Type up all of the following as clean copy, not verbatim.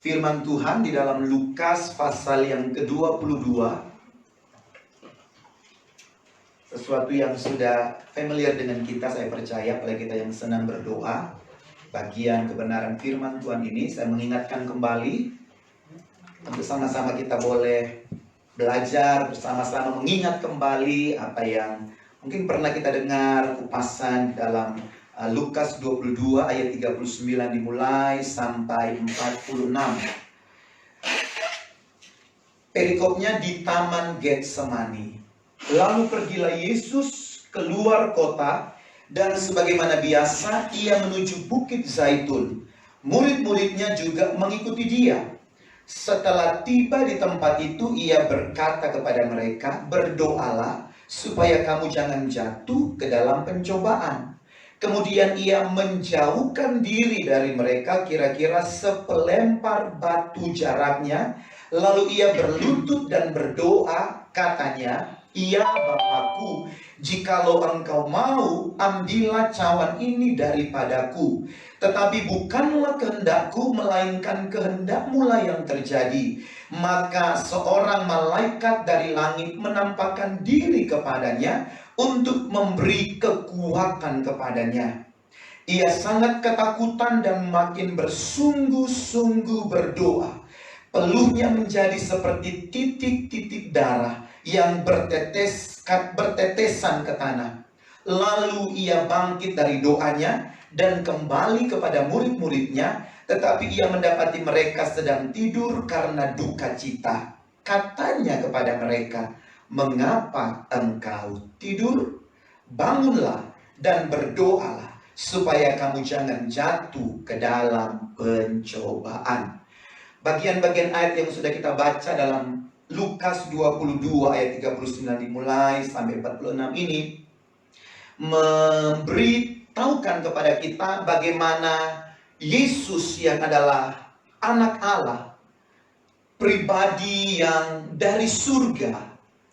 firman Tuhan di dalam Lukas pasal yang ke-22. Sesuatu yang sudah familiar dengan kita, saya percaya, apalagi kita yang senang berdoa. Bagian kebenaran firman Tuhan ini saya mengingatkan kembali, bersama-sama kita boleh belajar, bersama-sama mengingat kembali apa yang mungkin pernah kita dengar kupasan dalam Lukas 22 ayat 39 dimulai sampai 46. Perikopnya di Taman Getsemani. Lalu pergilah Yesus keluar kota, dan sebagaimana biasa ia menuju Bukit Zaitun. Murid-muridnya juga mengikuti dia. Setelah tiba di tempat itu, ia berkata kepada mereka, "Berdoalah supaya kamu jangan jatuh ke dalam pencobaan." Kemudian ia menjauhkan diri dari mereka kira-kira sepelempar batu jaraknya. Lalu ia berlutut dan berdoa, katanya, "Ya Bapakku, jikalau engkau mau, ambillah cawan ini daripadaku. Tetapi bukanlah kehendakku, melainkan kehendakmu lah yang terjadi." Maka seorang malaikat dari langit menampakkan diri kepadanya untuk memberi kekuatan kepadanya. Ia sangat ketakutan dan makin bersungguh-sungguh berdoa. Peluhnya menjadi seperti titik-titik darah yang bertetesan ke tanah. Lalu ia bangkit dari doanya dan kembali kepada murid-muridnya, tetapi ia mendapati mereka sedang tidur karena duka cita. Katanya kepada mereka, "Mengapa engkau tidur? Bangunlah dan berdoalah supaya kamu jangan jatuh ke dalam pencobaan." Bagian-bagian ayat yang sudah kita baca dalam Lukas 22 ayat 39 dimulai sampai 46 ini memberitahukan kepada kita bagaimana Yesus yang adalah anak Allah, pribadi yang dari surga,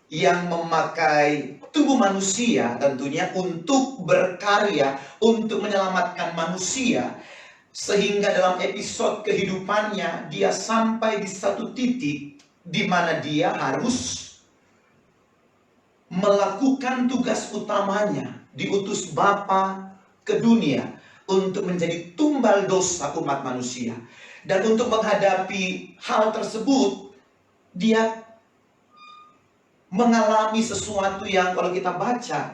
yang memakai tubuh manusia tentunya untuk berkarya, untuk menyelamatkan manusia. Sehingga dalam episode kehidupannya dia sampai di satu titik di mana dia harus melakukan tugas utamanya, diutus Bapa ke dunia untuk menjadi tumbal dosa umat manusia. Dan untuk menghadapi hal tersebut, dia mengalami sesuatu yang kalau kita baca,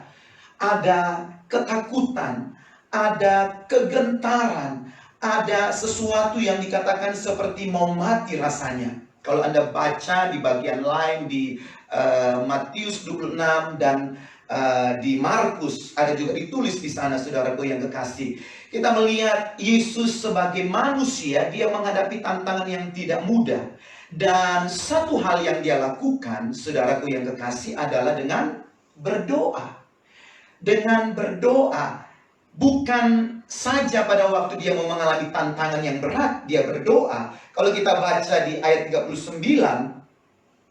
ada ketakutan, ada kegentaran, ada sesuatu yang dikatakan seperti mau mati rasanya. Kalau Anda baca di bagian lain di Matius 26 dan di Markus, ada juga ditulis di sana, saudaraku yang kekasih. Kita melihat Yesus sebagai manusia, dia menghadapi tantangan yang tidak mudah. Dan satu hal yang dia lakukan, saudaraku yang kekasih, adalah dengan berdoa. Dengan berdoa, bukan saja pada waktu dia mau mengalami tantangan yang berat, dia berdoa. Kalau kita baca di ayat 39,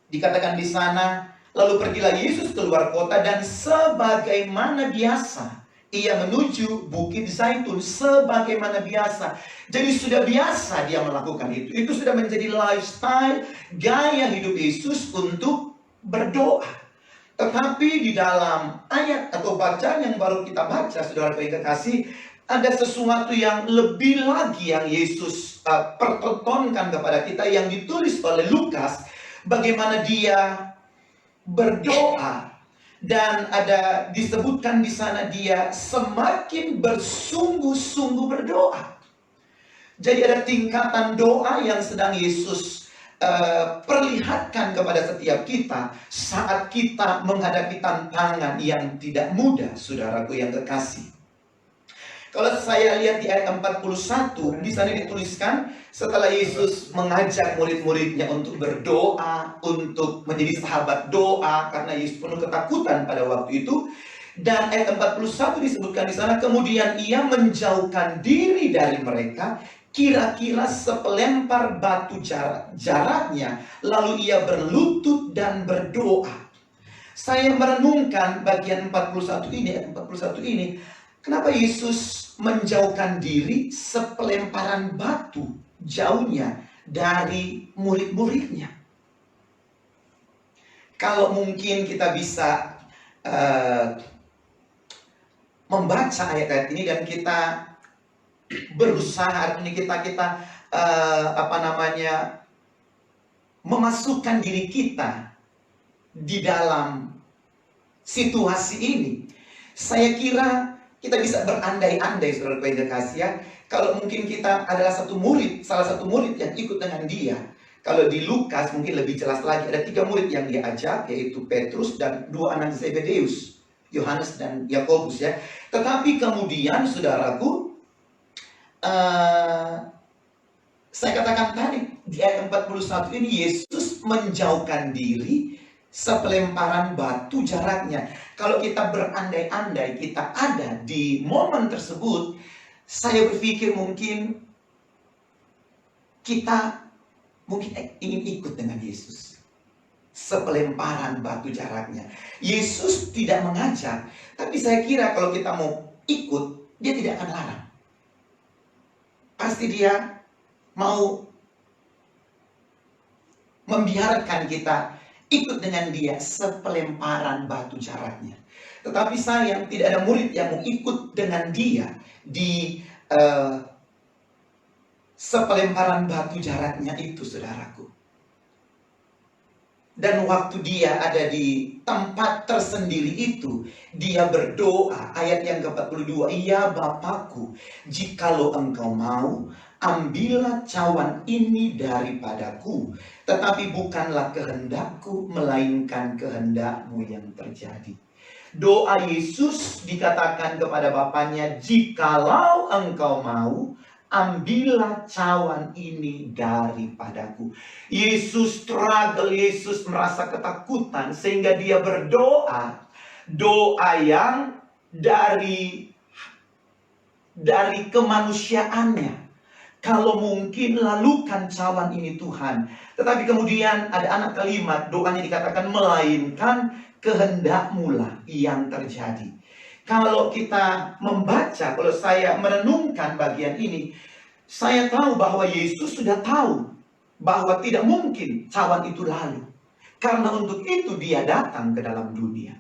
dikatakan di sana, lalu pergilah Yesus keluar kota, dan sebagaimana biasa ia menuju Bukit Zaitun. Sebagaimana biasa. Jadi sudah biasa dia melakukan itu. Itu sudah menjadi lifestyle, gaya hidup Yesus untuk berdoa. Tetapi di dalam ayat atau bacaan yang baru kita baca, saudara yang kekasih, ada sesuatu yang lebih lagi yang Yesus pertontonkan kepada kita, yang ditulis oleh Lukas, bagaimana dia berdoa. Dan ada disebutkan di sana dia semakin bersungguh-sungguh berdoa. Jadi ada tingkatan doa yang sedang Yesus perlihatkan kepada setiap kita saat kita menghadapi tantangan yang tidak mudah, saudaraku yang kekasih. Kalau saya lihat di ayat 41, di sana dituliskan setelah Yesus mengajak murid-muridnya untuk berdoa, untuk menjadi sahabat doa, karena Yesus penuh ketakutan pada waktu itu. Dan ayat 41 disebutkan di sana, kemudian ia menjauhkan diri dari mereka kira-kira sepelempar batu jaraknya, lalu ia berlutut dan berdoa. Saya merenungkan bagian 41 ini, ayat 41 ini. Kenapa Yesus menjauhkan diri sepelemparan batu jauhnya dari murid-muridnya. Kalau mungkin kita bisa membaca ayat-ayat ini dan kita berusaha, ini kita memasukkan diri kita di dalam situasi ini, saya kira kita bisa berandai-andai, saudara yang terkasih ya. Kalau mungkin kita adalah salah satu murid yang ikut dengan dia. Kalau di Lukas mungkin lebih jelas lagi, ada 3 murid yang dia ajak, yaitu Petrus dan 2 anak Zebedeus, Yohanes dan Yakobus ya. Tetapi kemudian saudaraku, saya katakan tadi di ayat 41 ini, Yesus menjauhkan diri sepelemparan batu jaraknya. Kalau kita berandai-andai kita ada di momen tersebut, saya berpikir mungkin kita ingin ikut dengan Yesus. Sepelemparan batu jaraknya. Yesus tidak mengajak, tapi saya kira kalau kita mau ikut, dia tidak akan larang. Pasti dia mau membiarkan kita ikut dengan dia sepelemparan batu jaraknya. Tetapi sayang, tidak ada murid yang mau ikut dengan dia di sepelemparan batu jaraknya itu, saudaraku. Dan waktu dia ada di tempat tersendiri itu, dia berdoa, ayat yang ke-42, "Ya Bapakku, jikalau engkau mau, ambillah cawan ini daripadaku, tetapi bukanlah kehendakku, melainkan kehendakmu yang terjadi." Doa Yesus dikatakan kepada Bapaknya, "Jikalau engkau mau, ambillah cawan ini daripadaku." Yesus struggle, Yesus merasa ketakutan, sehingga dia berdoa, doa yang dari kemanusiaannya. Kalau mungkin lalukan cawan ini Tuhan. Tetapi kemudian ada anak kalimat, doanya dikatakan, "Melainkan kehendakmu lah yang terjadi." Kalau kita membaca, kalau saya merenungkan bagian ini, saya tahu bahwa Yesus sudah tahu bahwa tidak mungkin cawan itu lalu. Karena untuk itu dia datang ke dalam dunia.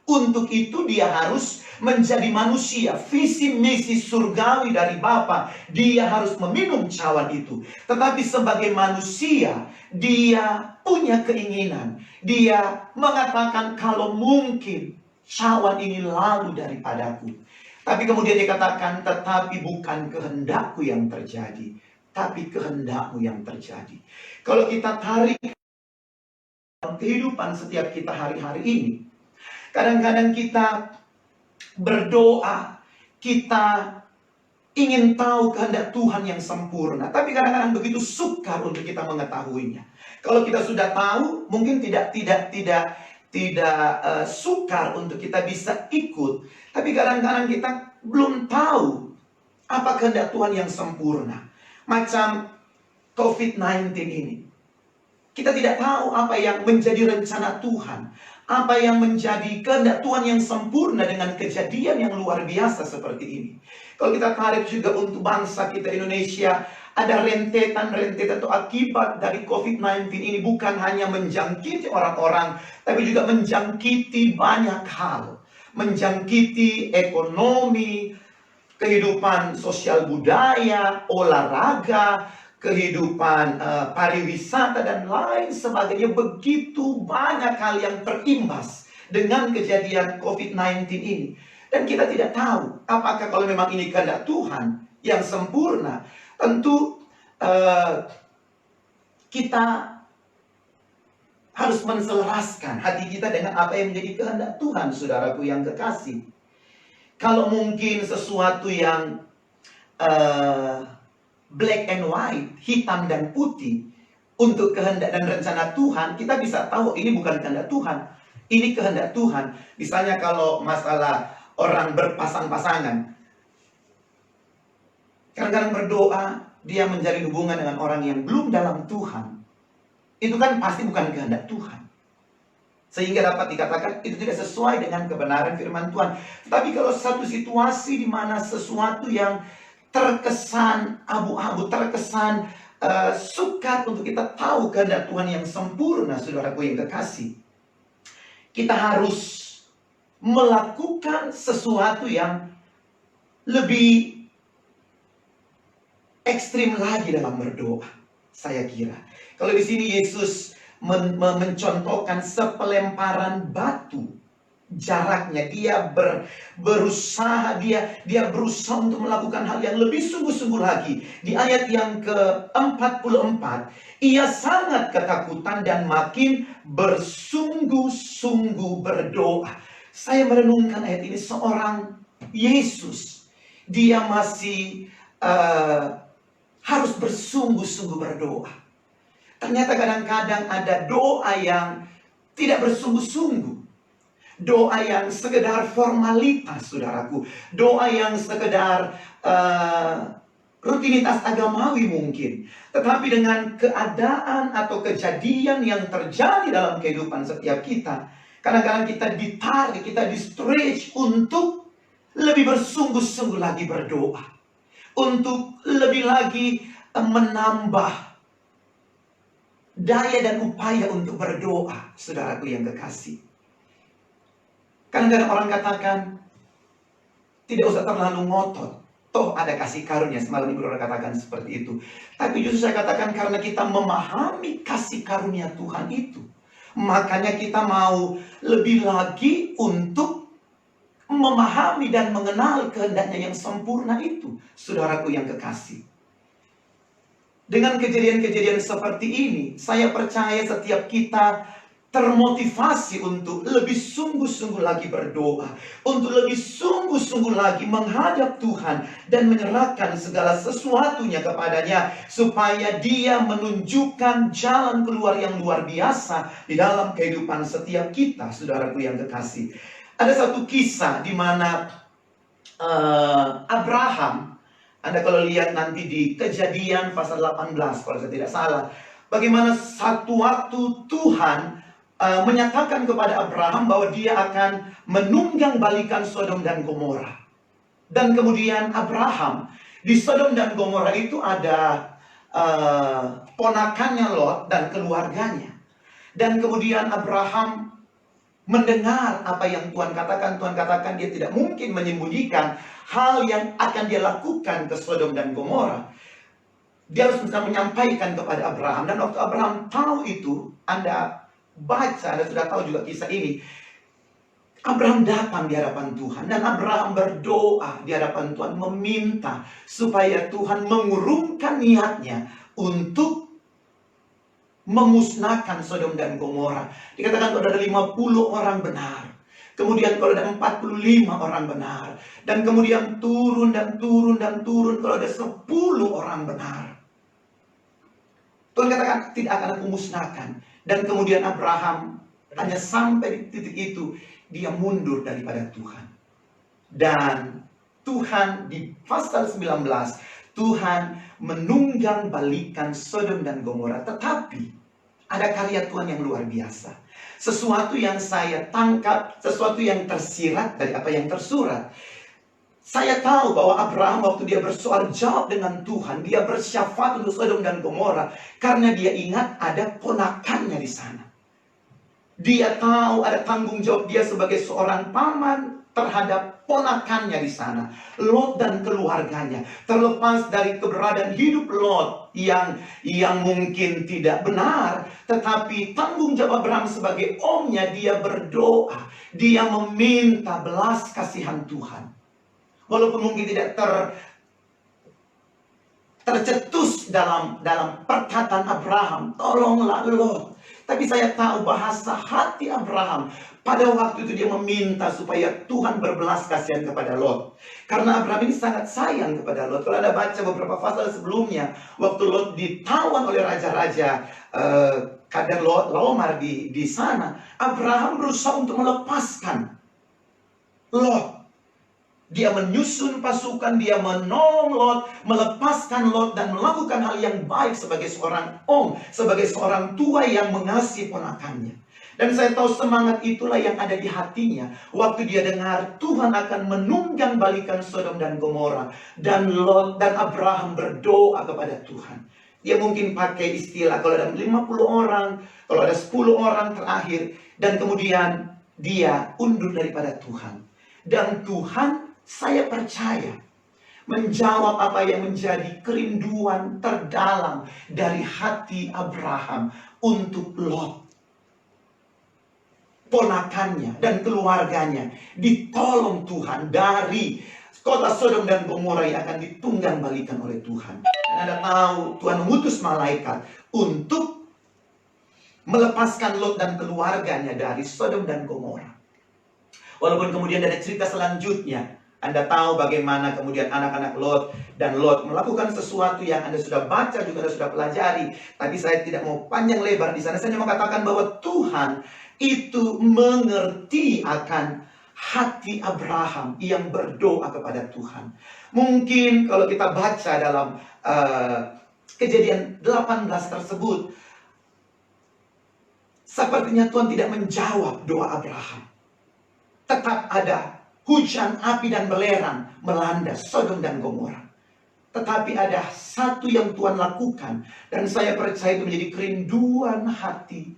Untuk itu dia harus menjadi manusia. Visi misi surgawi dari Bapa, dia harus meminum cawan itu. Tetapi sebagai manusia, dia punya keinginan. Dia mengatakan, kalau mungkin cawan ini lalu daripadaku. Tapi kemudian dikatakan, tetapi bukan kehendakku yang terjadi, tapi kehendakmu yang terjadi. Kalau kita tarik dalam kehidupan setiap kita hari-hari ini, kadang-kadang kita berdoa, kita ingin tahu kehendak Tuhan yang sempurna, tapi kadang-kadang begitu sukar untuk kita mengetahuinya. Kalau kita sudah tahu, mungkin tidak sukar untuk kita bisa ikut. Tapi kadang-kadang kita belum tahu apa kehendak Tuhan yang sempurna. Macam COVID-19 ini. Kita tidak tahu apa yang menjadi rencana Tuhan. Apa yang menjadi kehendak Tuhan yang sempurna dengan kejadian yang luar biasa seperti ini. Kalau kita tarik juga untuk bangsa kita Indonesia, ada rentetan atau akibat dari COVID-19 ini bukan hanya menjangkiti orang-orang, tapi juga menjangkiti banyak hal. Menjangkiti ekonomi, kehidupan sosial budaya, olahraga, kehidupan pariwisata dan lain sebagainya. Begitu banyak hal yang terimbas dengan kejadian COVID-19 ini. Dan kita tidak tahu apakah kalau memang ini kehendak Tuhan yang sempurna. Tentu kita harus menselaraskan hati kita dengan apa yang menjadi kehendak Tuhan, saudaraku yang kekasih. Kalau mungkin sesuatu yang black and white, hitam dan putih, untuk kehendak dan rencana Tuhan, kita bisa tahu ini bukan kehendak Tuhan, ini kehendak Tuhan. Misalnya kalau masalah orang berpasang-pasangan, kadang-kadang berdoa, dia menjalin hubungan dengan orang yang belum dalam Tuhan, itu kan pasti bukan kehendak Tuhan. Sehingga dapat dikatakan itu tidak sesuai dengan kebenaran firman Tuhan. Tapi kalau satu situasi di mana sesuatu yang terkesan abu-abu, terkesan sukar untuk kita tahu kehendak Tuhan yang sempurna, saudaraku yang kekasih. Kita harus melakukan sesuatu yang lebih ekstrim lagi dalam berdoa, saya kira. Kalau di sini Yesus mencontohkan sepelemparan batu. Jaraknya dia berusaha untuk melakukan hal yang lebih sungguh-sungguh lagi. Di ayat yang ke-44, ia sangat ketakutan dan makin bersungguh-sungguh berdoa. Saya merenungkan ayat ini, seorang Yesus, dia masih harus bersungguh-sungguh berdoa. Ternyata kadang-kadang ada doa yang tidak bersungguh-sungguh. Doa yang sekedar formalitas, saudaraku. Doa yang sekedar rutinitas agamawi mungkin. Tetapi dengan keadaan atau kejadian yang terjadi dalam kehidupan setiap kita, kadang-kadang kita ditarik, kita di-stretch untuk lebih bersungguh-sungguh lagi berdoa. Untuk lebih lagi menambah daya dan upaya untuk berdoa, saudaraku yang kekasih. Kadang-kadang orang katakan, tidak usah terlalu ngotot. Toh ada kasih karunia, semalam Ibu Rora katakan seperti itu. Tapi justru saya katakan karena kita memahami kasih karunia Tuhan itu, makanya kita mau lebih lagi untuk memahami dan mengenal kehendaknya yang sempurna itu, saudaraku yang kekasih. Dengan kejadian-kejadian seperti ini, saya percaya setiap kita termotivasi untuk lebih sungguh-sungguh lagi berdoa, untuk lebih sungguh-sungguh lagi menghadap Tuhan dan menyerahkan segala sesuatunya kepadanya, supaya Dia menunjukkan jalan keluar yang luar biasa di dalam kehidupan setiap kita, saudaraku yang kekasih. Ada satu kisah di mana Abraham, Anda kalau lihat nanti di Kejadian pasal 18 kalau saya tidak salah, bagaimana satu waktu Tuhan menyatakan kepada Abraham bahwa dia akan menunggangbalikan Sodom dan Gomora. Dan kemudian Abraham, di Sodom dan Gomora itu ada ponakannya Lot dan keluarganya. Dan kemudian Abraham mendengar apa yang Tuhan katakan. Tuhan katakan dia tidak mungkin menyembunyikan hal yang akan dia lakukan ke Sodom dan Gomora. Dia harus bisa menyampaikan kepada Abraham. Dan waktu Abraham tahu itu, Anda baca, Anda sudah tahu juga kisah ini. Abraham datang di hadapan Tuhan. Dan Abraham berdoa di hadapan Tuhan, meminta supaya Tuhan mengurungkan niatnya untuk memusnahkan Sodom dan Gomora. Dikatakan kalau ada 50 orang benar. Kemudian kalau ada 45 orang benar. Dan kemudian turun dan turun dan turun kalau ada 10 orang benar. Tuhan katakan tidak akan aku musnahkan. Dan kemudian Abraham hanya sampai di titik itu, dia mundur daripada Tuhan. Dan Tuhan di pasal 19, Tuhan menunggangbalikan Sodom dan Gomora. Tetapi ada karya Tuhan yang luar biasa. Sesuatu yang saya tangkap, sesuatu yang tersirat dari apa yang tersurat. Saya tahu bahwa Abraham waktu dia bersoal jawab dengan Tuhan, dia bersyafaat untuk Sodom dan Gomora karena dia ingat ada ponakannya di sana. Dia tahu ada tanggung jawab dia sebagai seorang paman terhadap ponakannya di sana, Lot dan keluarganya. Terlepas dari keberadaan hidup Lot yang mungkin tidak benar, tetapi tanggung jawab Abraham sebagai omnya, dia berdoa, dia meminta belas kasihan Tuhan. Walaupun mungkin tidak tercetus dalam perkataan Abraham, tolonglah Lot. Tapi saya tahu bahasa hati Abraham. Pada waktu itu dia meminta supaya Tuhan berbelas kasihan kepada Lot. Karena Abraham ini sangat sayang kepada Lot. Kalau Anda baca beberapa pasal sebelumnya, waktu Lot ditawan oleh raja-raja Kedorlaomer di sana, Abraham berusaha untuk melepaskan Lot. Dia menyusun pasukan, dia menolong Lot, melepaskan Lot, dan melakukan hal yang baik sebagai seorang om, sebagai seorang tua yang mengasihi ponakannya. Dan saya tahu semangat itulah yang ada di hatinya waktu dia dengar Tuhan akan menunggangbalikan Sodom dan Gomora. Dan Lot dan Abraham berdoa kepada Tuhan. Dia mungkin pakai istilah kalau ada 50 orang, kalau ada 10 orang terakhir, dan kemudian dia undur daripada Tuhan. Dan Tuhan, saya percaya, menjawab apa yang menjadi kerinduan terdalam dari hati Abraham untuk Lot. Ponakannya dan keluarganya ditolong Tuhan dari kota Sodom dan Gomora yang akan ditunggang balikan oleh Tuhan. Dan Anda tahu, Tuhan mengutus malaikat untuk melepaskan Lot dan keluarganya dari Sodom dan Gomora. Walaupun kemudian ada cerita selanjutnya, Anda tahu bagaimana kemudian anak-anak Lot dan Lot melakukan sesuatu yang Anda sudah baca, juga Anda sudah pelajari. Tapi saya tidak mau panjang lebar di sana. Saya hanya mengatakan bahwa Tuhan itu mengerti akan hati Abraham yang berdoa kepada Tuhan. Mungkin kalau kita baca dalam Kejadian 18 tersebut, sepertinya Tuhan tidak menjawab doa Abraham. Tetap ada hujan api dan belerang melanda Sodom dan Gomora. Tetapi ada satu yang Tuhan lakukan, dan saya percaya itu menjadi kerinduan hati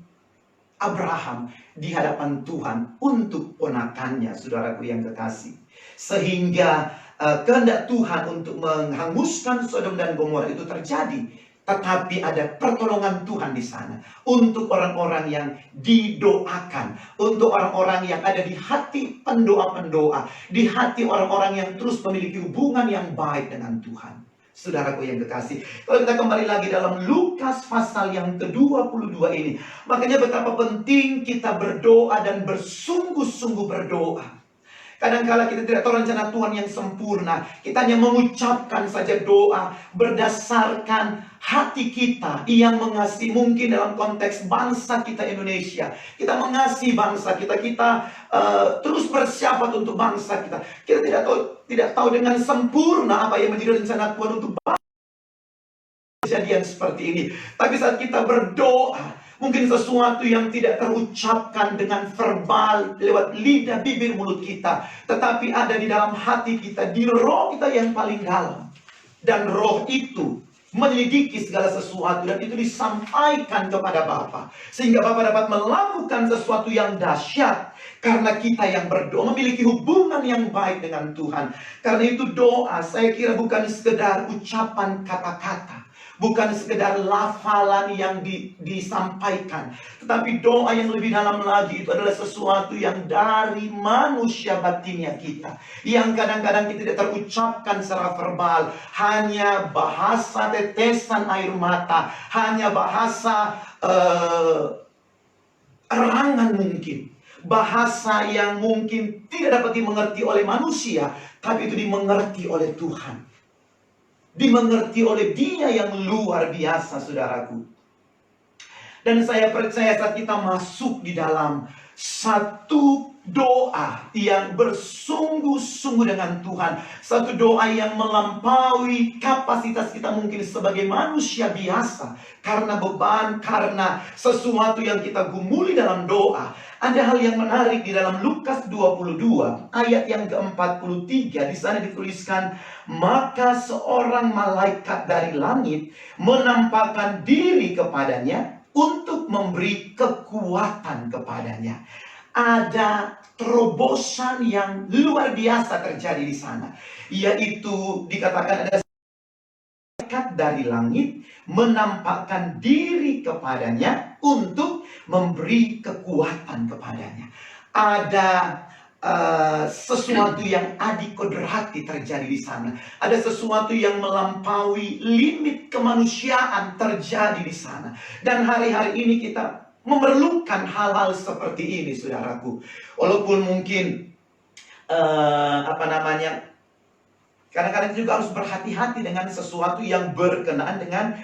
Abraham di hadapan Tuhan untuk ponakannya, saudaraku yang kekasih. Sehingga kehendak Tuhan untuk menghanguskan Sodom dan Gomora itu terjadi. Tetapi ada pertolongan Tuhan di sana untuk orang-orang yang didoakan, untuk orang-orang yang ada di hati pendoa-pendoa, di hati orang-orang yang terus memiliki hubungan yang baik dengan Tuhan. Saudaraku yang kekasih, kalau kita kembali lagi dalam Lukas pasal yang ke-22 ini, makanya betapa penting kita berdoa dan bersungguh-sungguh berdoa. Kadang-kala kita tidak tahu rencana Tuhan yang sempurna. Kita hanya mengucapkan saja doa berdasarkan hati kita yang mengasihi. Mungkin dalam konteks bangsa kita Indonesia, kita mengasihi bangsa kita, kita terus bersiap untuk bangsa kita. Kita tidak tahu dengan sempurna apa yang menjadi rencana Tuhan untuk kejadian seperti ini. Tapi saat kita berdoa, mungkin sesuatu yang tidak terucapkan dengan verbal lewat lidah, bibir, mulut kita, tetapi ada di dalam hati kita, di roh kita yang paling dalam. Dan roh itu menyelidiki segala sesuatu, dan itu disampaikan kepada Bapa, sehingga Bapa dapat melakukan sesuatu yang dahsyat. Karena kita yang berdoa memiliki hubungan yang baik dengan Tuhan. Karena itu doa, saya kira bukan sekedar ucapan kata-kata, bukan sekedar lafalan yang disampaikan, tetapi doa yang lebih dalam lagi itu adalah sesuatu yang dari manusia batinnya kita, yang kadang-kadang kita tidak terucapkan secara verbal, hanya bahasa tetesan air mata, hanya bahasa erangan mungkin, bahasa yang mungkin tidak dapat dimengerti oleh manusia, tapi itu dimengerti oleh Tuhan. Dimengerti oleh Dia yang luar biasa, saudaraku. Dan saya percaya saat kita masuk di dalam satu doa yang bersungguh-sungguh dengan Tuhan, satu doa yang melampaui kapasitas kita mungkin sebagai manusia biasa, karena beban, karena sesuatu yang kita gumuli dalam doa. Ada hal yang menarik di dalam Lukas 22 ayat yang ke-43. Di sana dituliskan, maka seorang malaikat dari langit menampakkan diri kepadanya untuk memberi kekuatan kepadanya. Ada terobosan yang luar biasa terjadi di sana, yaitu dikatakan ada malaikat dari langit menampakkan diri kepadanya untuk memberi kekuatan kepadanya. Ada sesuatu yang adikodrati terjadi di sana. Ada sesuatu yang melampaui limit kemanusiaan terjadi di sana. Dan hari-hari ini kita memerlukan hal-hal seperti ini, saudaraku. Walaupun mungkin kadang-kadang juga harus berhati-hati dengan sesuatu yang berkenaan dengan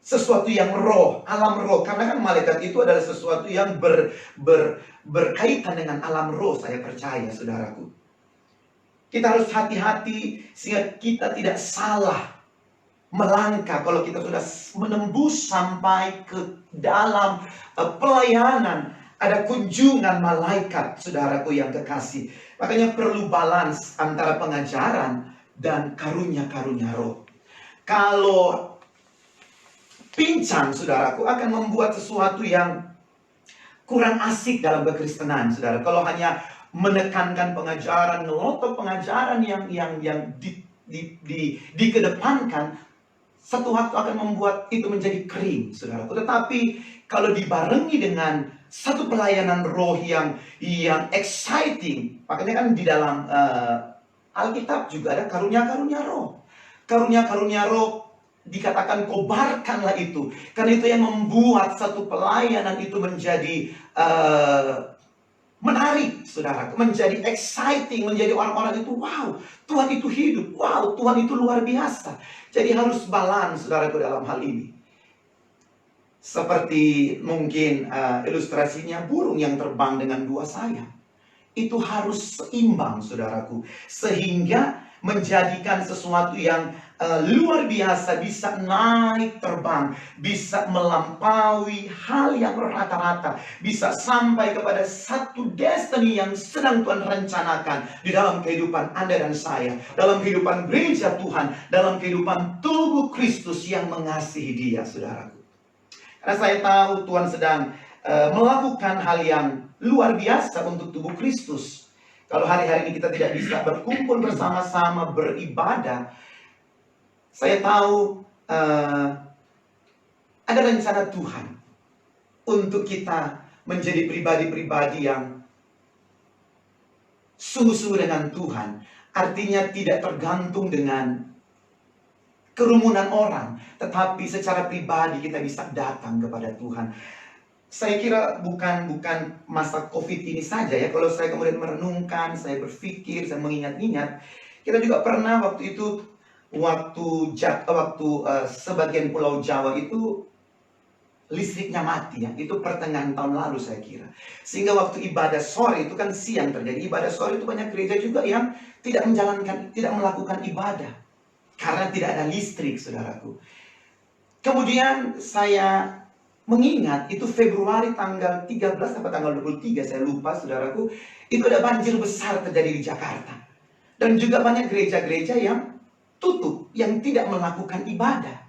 sesuatu yang roh, alam roh. Karena kan malaikat itu adalah sesuatu yang berkaitan dengan alam roh, saya percaya, saudaraku. Kita harus hati-hati sehingga kita tidak salah melangkah kalau kita sudah menembus sampai ke dalam pelayanan. Ada kunjungan malaikat, saudaraku yang kekasih. Makanya perlu balance antara pengajaran dan karunia-karunia roh. Kalau pincang, saudaraku, akan membuat sesuatu yang kurang asik dalam kekristenan, saudara. Kalau hanya menekankan pengajaran, ngelotok pengajaran yang dikedepankan, satu waktu akan membuat itu menjadi kering, saudaraku. Tetapi kalau dibarengi dengan satu pelayanan roh yang exciting, makanya kan di dalam Alkitab juga ada karunia-karunia roh. Karunia-karunia roh dikatakan kobarkanlah itu. Karena itu yang membuat satu pelayanan itu menjadi menarik, saudara. Menjadi exciting, menjadi orang-orang itu, wow, Tuhan itu hidup. Wow, Tuhan itu luar biasa. Jadi harus balance, saudaraku, dalam hal ini. Seperti mungkin ilustrasinya burung yang terbang dengan dua sayap. Itu harus seimbang, saudaraku. Sehingga menjadikan sesuatu yang luar biasa, bisa naik terbang, bisa melampaui hal yang rata-rata, bisa sampai kepada satu destiny yang sedang Tuhan rencanakan di dalam kehidupan Anda dan saya, dalam kehidupan gereja Tuhan, dalam kehidupan tubuh Kristus yang mengasihi Dia, saudaraku. Karena saya tahu Tuhan sedang melakukan hal yang luar biasa untuk tubuh Kristus. Kalau hari-hari ini kita tidak bisa berkumpul bersama-sama beribadah, saya tahu ada rencana Tuhan untuk kita menjadi pribadi-pribadi yang sungguh-sungguh dengan Tuhan. Artinya tidak tergantung dengan kerumunan orang, tetapi secara pribadi kita bisa datang kepada Tuhan. Saya kira bukan masa COVID ini saja ya. Kalau saya kemudian merenungkan, saya berpikir, saya mengingat-ingat, kita juga pernah waktu itu, waktu sebagian Pulau Jawa itu listriknya mati ya. Itu pertengahan tahun lalu saya kira. Sehingga waktu ibadah sore itu kan siang terjadi. Ibadah sore itu banyak gereja juga yang tidak melakukan ibadah karena tidak ada listrik, saudaraku. Kemudian saya mengingat itu Februari tanggal 13 atau tanggal 23, saya lupa, saudaraku. Itu ada banjir besar terjadi di Jakarta. Dan juga banyak gereja-gereja yang tutup, yang tidak melakukan ibadah,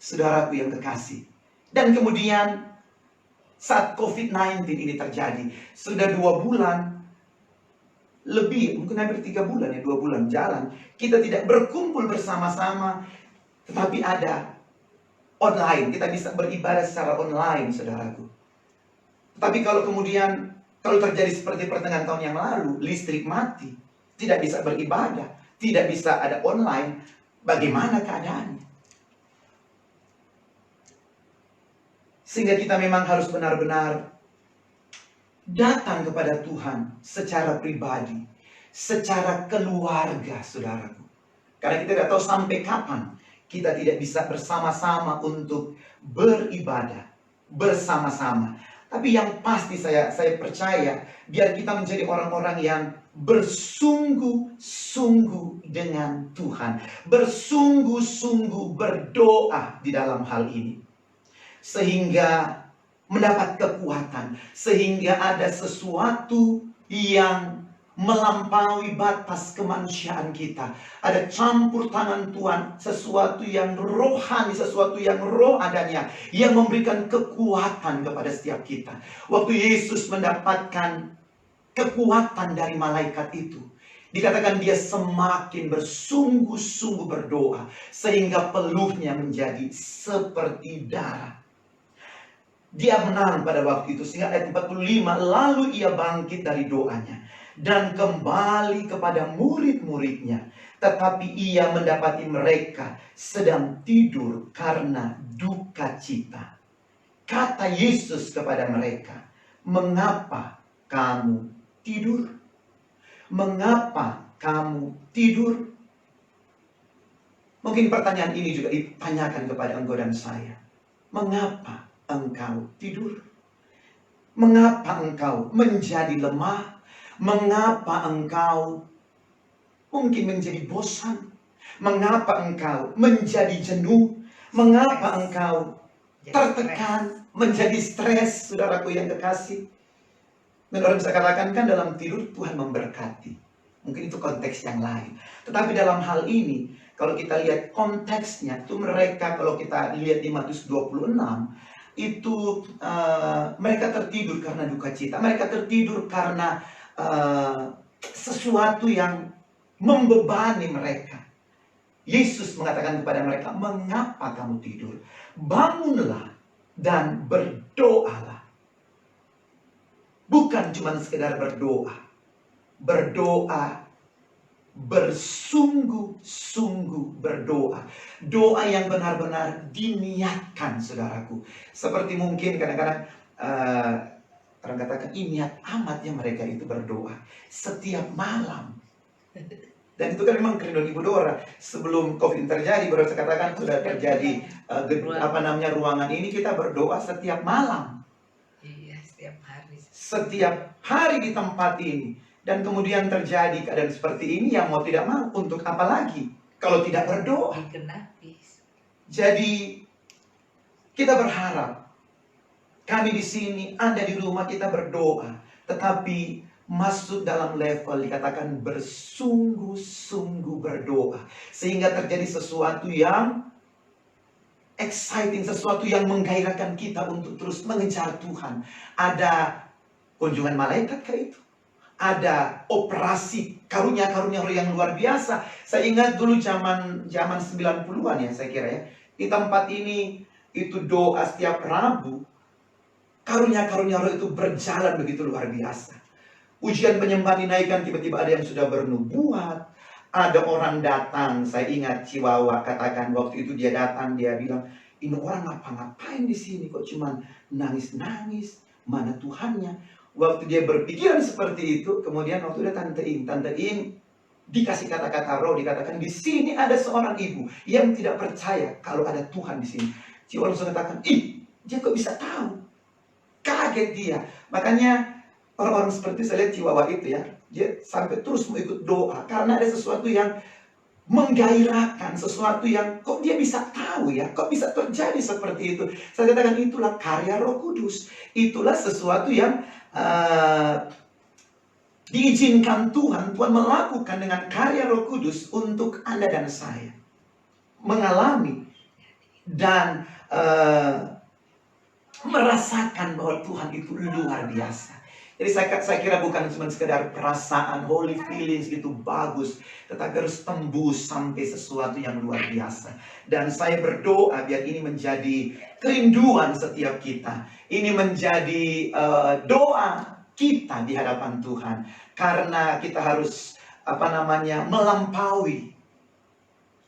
saudaraku yang kekasih. Dan kemudian saat COVID-19 ini terjadi, sudah 2 bulan lebih, mungkin hampir 3 bulan ya, 2 bulan jalan, kita tidak berkumpul bersama-sama, tetapi ada online, kita bisa beribadah secara online, saudaraku. Tapi kalau terjadi seperti pertengahan tahun yang lalu, listrik mati, tidak bisa beribadah, tidak bisa ada online, bagaimana keadaannya? Sehingga kita memang harus benar-benar datang kepada Tuhan secara pribadi, secara keluarga, saudaraku. Karena kita tidak tahu sampai kapan kita tidak bisa bersama-sama untuk beribadah bersama-sama. Tapi yang pasti saya percaya, biar kita menjadi orang-orang yang bersungguh-sungguh dengan Tuhan, bersungguh-sungguh berdoa di dalam hal ini, sehingga mendapat kekuatan, sehingga ada sesuatu yang melampaui batas kemanusiaan kita. Ada campur tangan Tuhan, sesuatu yang rohani, sesuatu yang roh adanya, yang memberikan kekuatan kepada setiap kita. Waktu Yesus mendapatkan kekuatan dari malaikat itu, dikatakan dia semakin bersungguh-sungguh berdoa, sehingga peluhnya menjadi seperti darah. Dia menang pada waktu itu, sehingga ayat 45, lalu ia bangkit dari doanya dan kembali kepada murid-muridnya. Tetapi ia mendapati mereka sedang tidur karena duka cita. Kata Yesus kepada mereka, mengapa kamu tidur? Mengapa kamu tidur? Mungkin pertanyaan ini juga ditanyakan kepada engkau dan saya. Mengapa engkau tidur? Mengapa engkau menjadi lemah? Mengapa engkau mungkin menjadi bosan? Mengapa engkau menjadi jenuh? Mengapa engkau tertekan, menjadi stres, saudaraku yang kekasih? Dan orang bisa katakan kan dalam tidur Tuhan memberkati. Mungkin itu konteks yang lain. Tetapi dalam hal ini, kalau kita lihat konteksnya, itu mereka kalau kita lihat di Matius 26, itu mereka tertidur karena duka cita. Mereka tertidur karena sesuatu yang membebani mereka. Yesus mengatakan kepada mereka, mengapa kamu tidur? Bangunlah dan berdoalah. Bukan cuma sekedar berdoa. Berdoa, bersungguh-sungguh berdoa. Doa yang benar-benar diniatkan, saudaraku. Seperti mungkin kadang-kadang orang katakan, niat amat ya mereka itu berdoa setiap malam. Dan itu kan memang kerinduan Ibu Dora. Sebelum COVID terjadi, baru saya katakan sudah terjadi ruangan ini kita berdoa setiap malam. Iya, setiap hari. Setiap hari di tempat ini. Dan kemudian terjadi keadaan seperti ini, yang mau tidak mau, untuk apa lagi kalau tidak berdoa? Jadi kita berharap kami di sini, Anda di rumah, kita berdoa, tetapi masuk dalam level dikatakan bersungguh-sungguh berdoa, sehingga terjadi sesuatu yang exciting, sesuatu yang menggairahkan kita untuk terus mengejar Tuhan. Ada kunjungan malaikat kah itu? Ada operasi karunia-karunia yang luar biasa. Saya ingat dulu zaman 90-an ya, saya kira ya, di tempat ini itu doa setiap Rabu, karunia-karunia roh itu berjalan begitu luar biasa. Ujian penyembahan dinaikkan, tiba-tiba ada yang sudah bernubuat. Ada orang datang, saya ingat Chihuahua katakan waktu itu dia datang, dia bilang, ini orang ngapa-ngapain di sini kok cuman nangis-nangis, mana Tuhannya? Waktu dia berpikiran seperti itu, kemudian waktu dia Tante Im dikasih kata-kata roh, dikatakan di sini ada seorang ibu yang tidak percaya kalau ada Tuhan di sini. Chihuahua langsung katakan, ih, dia kok bisa tahu? Kaget dia. Makanya orang-orang seperti saya lihat Chihuahua itu ya, dia sampai terus mau ikut doa karena ada sesuatu yang menggairahkan, sesuatu yang kok dia bisa tahu ya, kok bisa terjadi seperti itu. Saya katakan itulah karya Roh Kudus, itulah sesuatu yang diizinkan Tuhan melakukan dengan karya Roh Kudus untuk Anda dan saya mengalami dan merasakan bahwa Tuhan itu luar biasa. Jadi saya kira bukan cuma sekedar perasaan, holy feelings gitu bagus, tetapi harus tembus sampai sesuatu yang luar biasa. Dan saya berdoa biar ini menjadi kerinduan setiap kita. Ini menjadi doa kita di hadapan Tuhan. Karena kita harus melampaui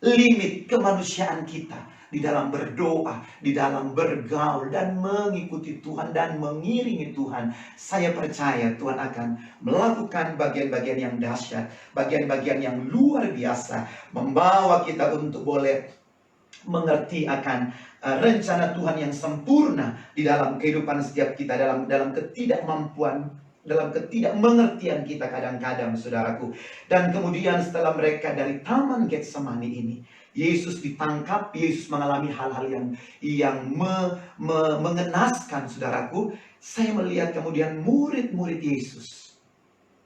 limit kemanusiaan kita di dalam berdoa, di dalam bergaul dan mengikuti Tuhan dan mengiringi Tuhan. Saya percaya Tuhan akan melakukan bagian-bagian yang dahsyat, bagian-bagian yang luar biasa, membawa kita untuk boleh mengerti akan rencana Tuhan yang sempurna di dalam kehidupan setiap kita, dalam ketidakmampuan, dalam ketidakmengertian kita kadang-kadang, saudaraku. Dan kemudian setelah mereka dari Taman Getsemani ini, Yesus ditangkap, Yesus mengalami hal-hal yang mengenaskan, saudaraku. Saya melihat kemudian murid-murid Yesus,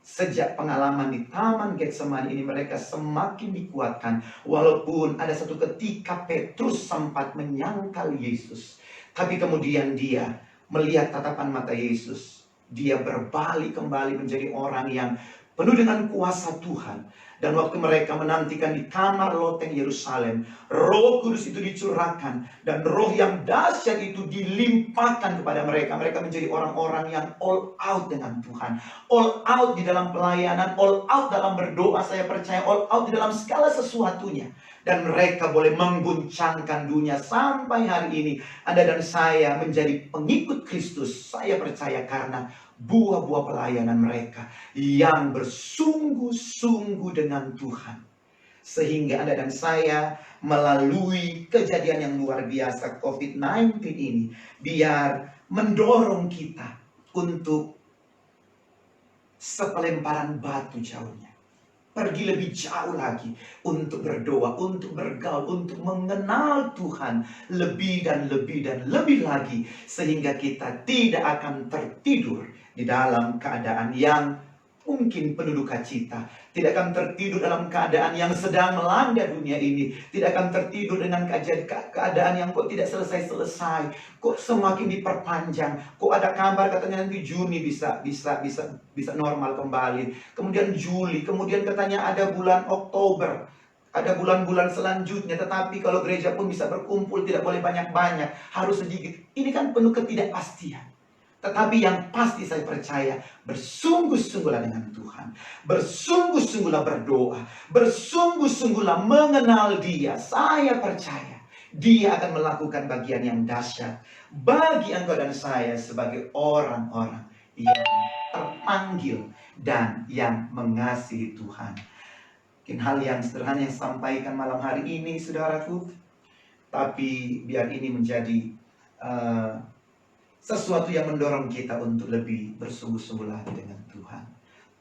sejak pengalaman di Taman Getsemani ini, mereka semakin dikuatkan. Walaupun ada satu ketika Petrus sempat menyangkal Yesus, tapi kemudian dia melihat tatapan mata Yesus. Dia berbalik kembali menjadi orang yang penuh dengan kuasa Tuhan. Dan waktu mereka menantikan di kamar loteng Yerusalem, Roh Kudus itu dicurahkan. Dan roh yang dahsyat itu dilimpahkan kepada mereka. Mereka menjadi orang-orang yang all out dengan Tuhan. All out di dalam pelayanan, all out dalam berdoa. Saya percaya all out di dalam segala sesuatunya. Dan mereka boleh mengguncangkan dunia sampai hari ini. Anda dan saya menjadi pengikut Kristus. Saya percaya karena buah-buah pelayanan mereka yang bersungguh-sungguh dengan Tuhan. Sehingga Anda dan saya melalui kejadian yang luar biasa COVID-19 ini, biar mendorong kita untuk sepelemparan batu jauhnya. Pergi lebih jauh lagi untuk berdoa, untuk bergaul, untuk mengenal Tuhan lebih dan lebih dan lebih lagi. Sehingga kita tidak akan tertidur di dalam keadaan yang mungkin penuh duka cita. Tidak akan tertidur dalam keadaan yang sedang melanda dunia ini. Tidak akan tertidur dengan keadaan yang kok tidak selesai-selesai. Kok semakin diperpanjang. Kok ada kabar katanya nanti Juni bisa normal kembali. Kemudian Juli, kemudian katanya ada bulan Oktober. Ada bulan-bulan selanjutnya, tetapi kalau gereja pun bisa berkumpul, tidak boleh banyak-banyak, harus sedikit. Ini kan penuh ketidakpastian. Tetapi yang pasti saya percaya, bersungguh-sungguhlah dengan Tuhan. Bersungguh-sungguhlah berdoa. Bersungguh-sungguhlah mengenal Dia. Saya percaya Dia akan melakukan bagian yang dahsyat bagi engkau dan saya sebagai orang-orang yang terpanggil dan yang mengasihi Tuhan. Mungkin hal yang sederhana yang sampaikan malam hari ini, saudaraku. Tapi biar ini menjadi sesuatu yang mendorong kita untuk lebih bersungguh-sungguh lagi dengan Tuhan.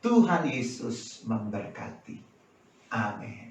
Tuhan Yesus memberkati. Amin.